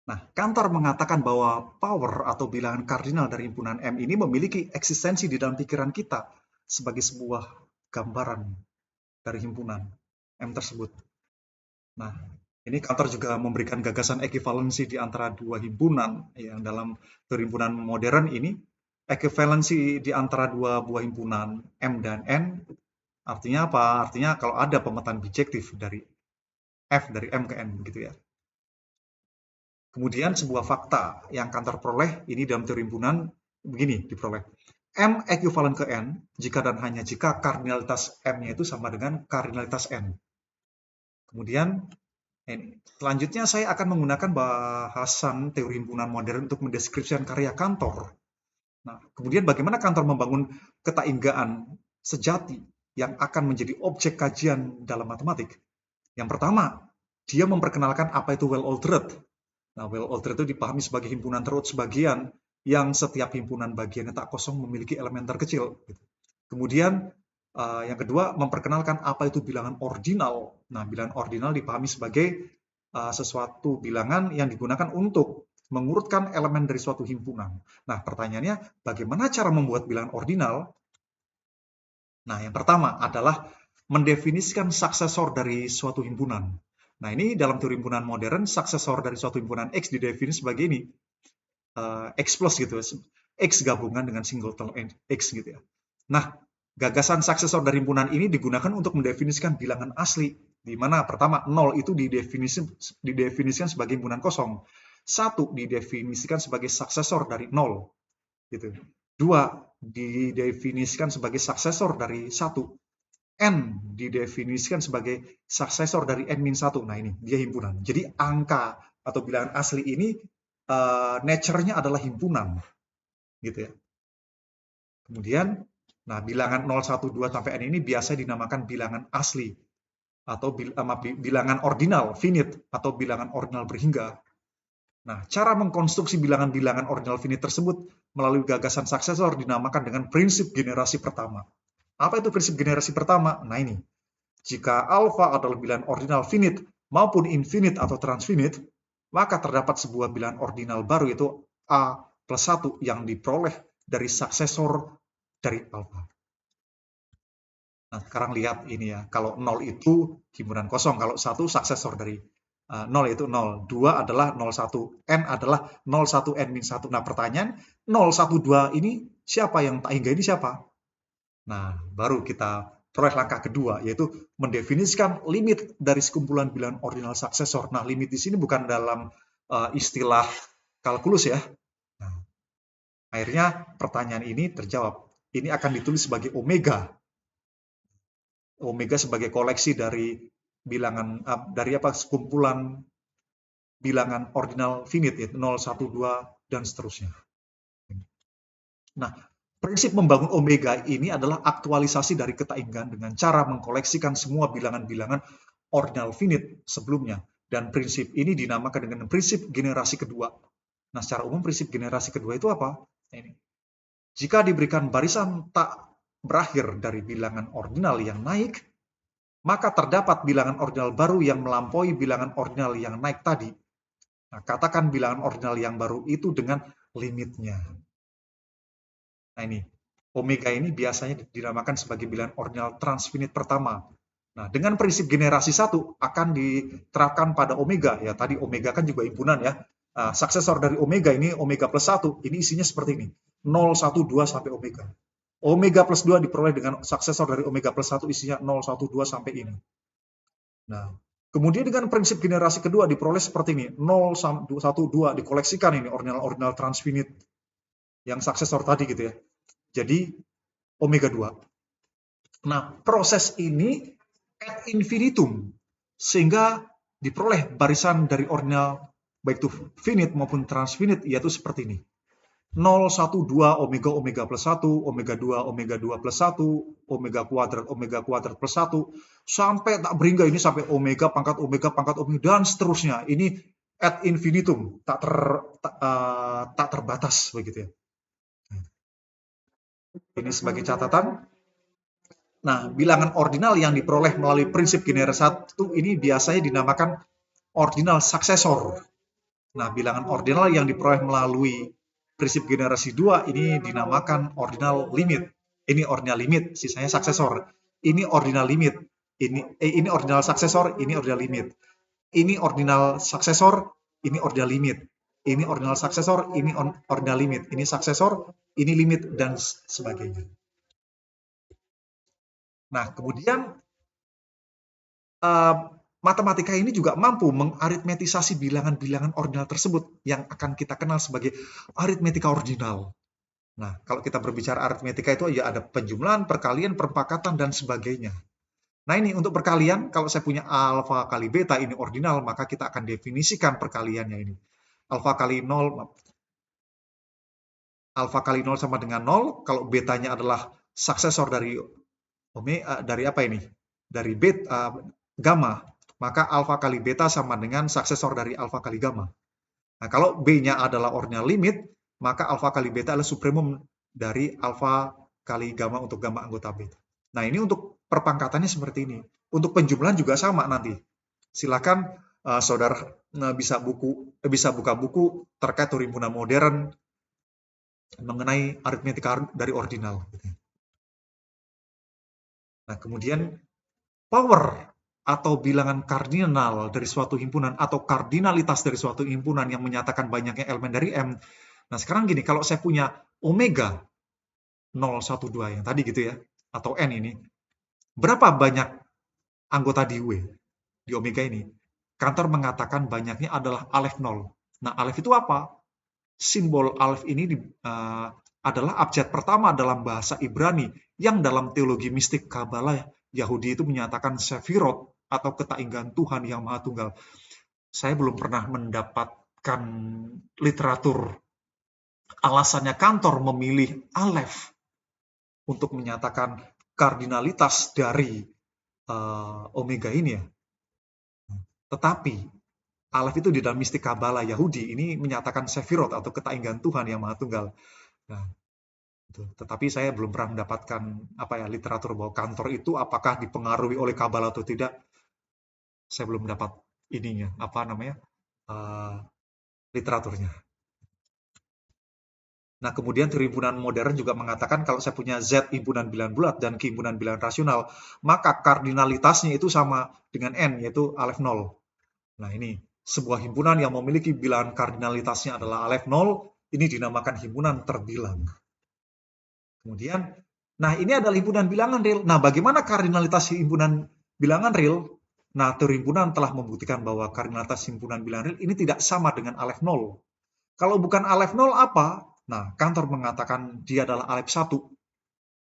Nah, Cantor mengatakan bahwa power atau bilangan kardinal dari himpunan M ini memiliki eksistensi di dalam pikiran kita sebagai sebuah gambaran dari himpunan M tersebut. Nah, ini Cantor juga memberikan gagasan ekivalensi di antara dua himpunan yang dalam perhimpunan modern ini ekivalensi di antara dua buah himpunan M dan N artinya apa? Artinya kalau ada pemetaan bijektif dari F dari M ke N gitu ya. Kemudian sebuah fakta yang Cantor peroleh ini dalam teori himpunan begini diperoleh. M ekuivalen ke N jika dan hanya jika kardinalitas M-nya itu sama dengan kardinalitas N. Kemudian ini. Selanjutnya saya akan menggunakan bahasan teori himpunan modern untuk mendeskripsikan karya Cantor. Nah, kemudian bagaimana Cantor membangun ketainggaan sejati yang akan menjadi objek kajian dalam matematik. Yang pertama, dia memperkenalkan apa itu well-ordered. Nah, well-ordered itu dipahami sebagai himpunan terurut sebagian yang setiap himpunan bagiannya tak kosong memiliki elemen terkecil. Kemudian yang kedua, memperkenalkan apa itu bilangan ordinal. Nah, bilangan ordinal dipahami sebagai sesuatu bilangan yang digunakan untuk mengurutkan elemen dari suatu himpunan. Nah, pertanyaannya, bagaimana cara membuat bilangan ordinal? Nah, yang pertama adalah mendefinisikan suksesor dari suatu himpunan. Nah, ini dalam teori himpunan modern, suksesor dari suatu himpunan X didefinisi sebagai ini, X plus gitu, X gabungan dengan singleton X gitu ya. Nah, gagasan suksesor dari himpunan ini digunakan untuk mendefinisikan bilangan asli, di mana pertama 0 itu didefinisikan sebagai himpunan kosong, 1 didefinisikan sebagai suksesor dari 0, gitu. 2 didefinisikan sebagai suksesor dari 1, N didefinisikan sebagai suksesor dari N-1. Nah, ini dia himpunan. Jadi angka atau bilangan asli ini nature-nya adalah himpunan, gitu ya. Kemudian, nah bilangan 0, 1, 2 sampai N ini biasa dinamakan bilangan asli atau bilangan ordinal, finite, atau bilangan ordinal berhingga. Nah, cara mengkonstruksi bilangan-bilangan ordinal finite tersebut melalui gagasan suksesor dinamakan dengan prinsip generasi pertama. Apa itu prinsip generasi pertama? Nah ini, jika alfa adalah bilangan ordinal finite maupun infinite atau transfinite, maka terdapat sebuah bilangan ordinal baru yaitu A plus 1 yang diperoleh dari suksesor dari alfa. Nah, sekarang lihat ini ya, kalau 0 itu himpunan kosong, kalau 1 suksesor dari 0 itu 0, 2 adalah 01, N adalah 01 N-1. Nah, pertanyaan 012 ini siapa yang tak hingga ini siapa? Nah, baru kita peroleh langkah kedua, yaitu mendefinisikan limit dari sekumpulan bilangan ordinal suksesor. Nah, limit di sini bukan dalam istilah kalkulus ya. Nah, akhirnya pertanyaan ini terjawab. Ini akan ditulis sebagai omega. Omega sebagai koleksi dari bilangan dari sekumpulan bilangan ordinal finite yaitu 0, 1, 2 dan seterusnya. Nah, prinsip membangun omega ini adalah aktualisasi dari ketainggaan dengan cara mengkoleksikan semua bilangan-bilangan ordinal finite sebelumnya, dan prinsip ini dinamakan dengan prinsip generasi kedua. Nah, secara umum prinsip generasi kedua itu apa? Ini. Jika diberikan barisan tak berakhir dari bilangan ordinal yang naik, maka terdapat bilangan ordinal baru yang melampaui bilangan ordinal yang naik tadi. Nah, katakan bilangan ordinal yang baru itu dengan limitnya. Nah ini, omega ini biasanya dinamakan sebagai bilangan ordinal transfinite pertama. Nah, dengan prinsip generasi 1 akan diterapkan pada omega. Ya, tadi omega kan juga himpunan ya. Suksesor dari omega ini, omega plus 1, ini isinya seperti ini. 0, 1, 2 sampai omega. Omega plus 2 diperoleh dengan suksesor dari omega plus 1 isinya 0, 1, 2 sampai ini. Nah, kemudian dengan prinsip generasi kedua diperoleh seperti ini. 0, 1, 2 dikoleksikan ini ordinal transfinite yang suksesor tadi gitu ya. Jadi omega 2. Nah, proses ini ad infinitum sehingga diperoleh barisan dari ordinal baik itu finite maupun transfinite yaitu seperti ini. 0, 1, 2, omega, omega plus 1, omega 2 plus 1, omega kuadrat plus 1, sampai tak berhingga ini sampai omega, pangkat omega, dan seterusnya. Ini ad infinitum, tak terbatas begitu ya. Ini sebagai catatan. Nah, bilangan ordinal yang diperoleh melalui prinsip generasi 1 ini biasanya dinamakan ordinal suksesor. Nah, bilangan ordinal yang diperoleh melalui prinsip generasi 2 ini dinamakan ordinal limit. Ini ordinal limit, sisanya suksesor. Ini ordinal limit. Ini ordinal suksesor, ini ordinal limit. Ini ordinal suksesor, ini ordinal limit. Ini ordinal suksesor, ini ordinal limit. Ini suksesor, ini limit, dan sebagainya. Nah, kemudian matematika ini juga mampu mengaritmetisasi bilangan-bilangan ordinal tersebut yang akan kita kenal sebagai aritmetika ordinal. Nah, kalau kita berbicara aritmetika itu ya ada penjumlahan, perkalian, perpakatan, dan sebagainya. Nah, ini untuk perkalian, kalau saya punya alfa kali beta ini ordinal, maka kita akan definisikan perkaliannya ini. Alfa kali 0 sama dengan 0, kalau betanya adalah suksesor dari dari apa ini? Dari beta gamma, maka alfa kali beta sama dengan suksesor dari alfa kali gamma. Nah, kalau B-nya adalah ordinal limit, maka alfa kali beta adalah supremum dari alfa kali gamma untuk gamma anggota beta. Nah, ini untuk perpangkatannya seperti ini. Untuk penjumlahan juga sama nanti. Silakan saudara bisa buka buku terkait himpunan modern mengenai aritmetika dari ordinal. Nah, kemudian power atau bilangan kardinal dari suatu himpunan atau kardinalitas dari suatu himpunan yang menyatakan banyaknya elemen dari M. Nah, sekarang gini, kalau saya punya omega 012 yang tadi gitu ya, atau N ini, berapa banyak anggota di W, di omega ini? Kantor mengatakan banyaknya adalah alef 0. Nah, alef itu apa? Simbol alef ini adalah abjad pertama dalam bahasa Ibrani yang dalam teologi mistik Kabbalah Yahudi itu menyatakan Sefirot atau ketainggan Tuhan yang Maha Tunggal. Saya belum pernah mendapatkan literatur alasannya kantor memilih alef untuk menyatakan kardinalitas dari omega ini ya. Tetapi alef itu di dalam mistik Kabbalah Yahudi ini menyatakan Sefirot atau ketainggan Tuhan yang Maha Tunggal. Nah, tetapi saya belum pernah mendapatkan literatur bahwa kantor itu apakah dipengaruhi oleh Kabbalah atau tidak. Saya belum dapat ininya, literaturnya. Nah, kemudian teori himpunan modern juga mengatakan kalau saya punya Z himpunan bilangan bulat dan himpunan bilangan rasional, maka kardinalitasnya itu sama dengan N, yaitu alef 0. Nah, ini sebuah himpunan yang memiliki bilangan kardinalitasnya adalah alef 0, ini dinamakan himpunan terbilang. Kemudian, nah ini adalah himpunan bilangan real. Nah, bagaimana kardinalitas himpunan bilangan real? Nah, teori himpunan telah membuktikan bahwa kardinalitas himpunan bilangan real ini tidak sama dengan alef 0. Kalau bukan alef 0 apa? Nah, kantor mengatakan dia adalah alef 1.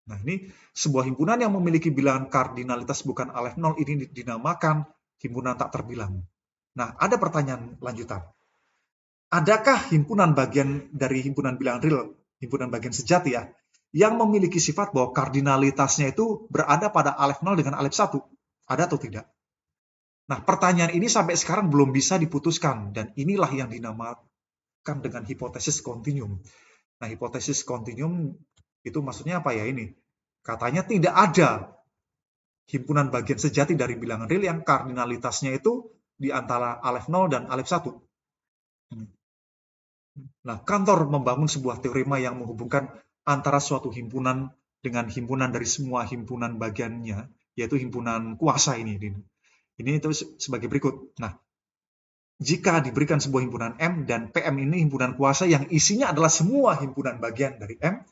Nah, ini sebuah himpunan yang memiliki bilangan kardinalitas bukan alef 0 ini dinamakan himpunan tak terbilang. Nah, ada pertanyaan lanjutan. Adakah himpunan bagian dari himpunan bilangan real, himpunan bagian sejati ya, yang memiliki sifat bahwa kardinalitasnya itu berada pada alef 0 dengan alef 1? Ada atau tidak? Nah, pertanyaan ini sampai sekarang belum bisa diputuskan, dan inilah yang dinamakan dengan hipotesis kontinuum. Nah, hipotesis kontinuum itu maksudnya apa ya ini? Katanya tidak ada himpunan bagian sejati dari bilangan real yang kardinalitasnya itu di antara alef 0 dan alef 1. Nah, kantor membangun sebuah teorema yang menghubungkan antara suatu himpunan dengan himpunan dari semua himpunan bagiannya, yaitu himpunan kuasa ini. Ini itu sebagai berikut. Nah, jika diberikan sebuah himpunan M dan PM ini himpunan kuasa yang isinya adalah semua himpunan bagian dari M,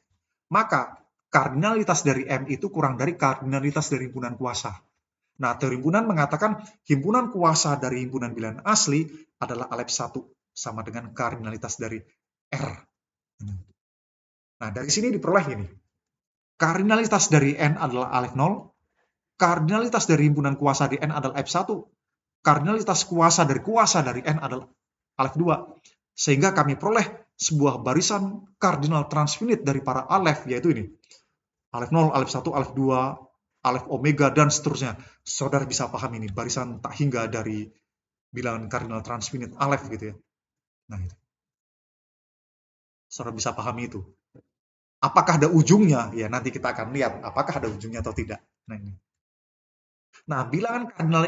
maka kardinalitas dari M itu kurang dari kardinalitas dari himpunan kuasa. Nah, teori himpunan mengatakan himpunan kuasa dari himpunan bilangan asli adalah alef 1 sama dengan kardinalitas dari R. Nah, dari sini diperoleh ini. Kardinalitas dari N adalah alef 0, kardinalitas dari himpunan kuasa di N adalah alef 1, kardinalitas kuasa dari N adalah alef 2. Sehingga kami peroleh sebuah barisan kardinal transfinit dari para alef, yaitu ini. Alef 0, alef 1, alef 2, alef omega, dan seterusnya. Saudara bisa paham ini, barisan tak hingga dari bilangan kardinal transfinit alef gitu ya. Nah, itu. Saudara bisa pahami itu. Apakah ada ujungnya? Ya, nanti kita akan lihat apakah ada ujungnya atau tidak. Nah, bilangan kardinal